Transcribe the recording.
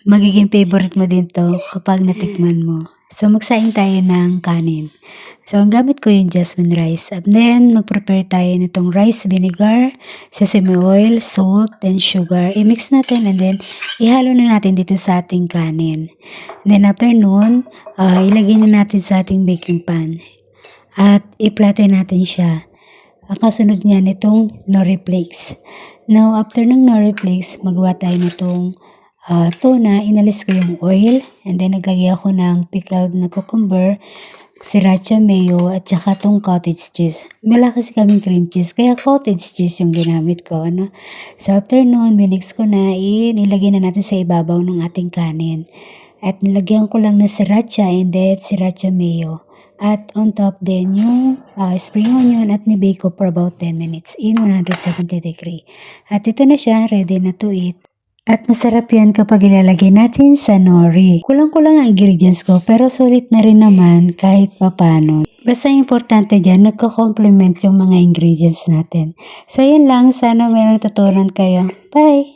magiging favorite mo din to kapag natikman mo. So, magsaing tayo ng kanin. So, ang gamit ko yung jasmine rice. And then, mag-prepare tayo nitong rice vinegar, sesame oil, salt, and sugar. I-mix natin and then, ihalo na natin dito sa ating kanin. And then, after nun, ilagay na natin sa ating baking pan. At i-flatten natin siya. Ang kasunod niya nitong nori flakes. Now, after ng nori flakes, magawa tayo nitong tuna. Inalis ko yung oil. And then, naglagay ako ng pickled na cucumber, sriracha mayo, at saka tong cottage cheese. Wala kasi kaming cream cheese, kaya cottage cheese yung ginamit ko. Ano? So, after nun, minix ko na, ilagay na natin sa ibabaw ng ating kanin. At nilagyan ko lang ng sriracha and then sriracha mayo. At on top din yung spring onion at nibake ko for about 10 minutes in 170 degree. At ito na siya, ready na to eat. At masarap yan kapag ilalagay natin sa nori. Kulang-kulang ang ingredients ko pero sulit na rin naman kahit papano. Basta importante dyan, nagko-complement yung mga ingredients natin. So yun lang, sana may natutunan kayo. Bye!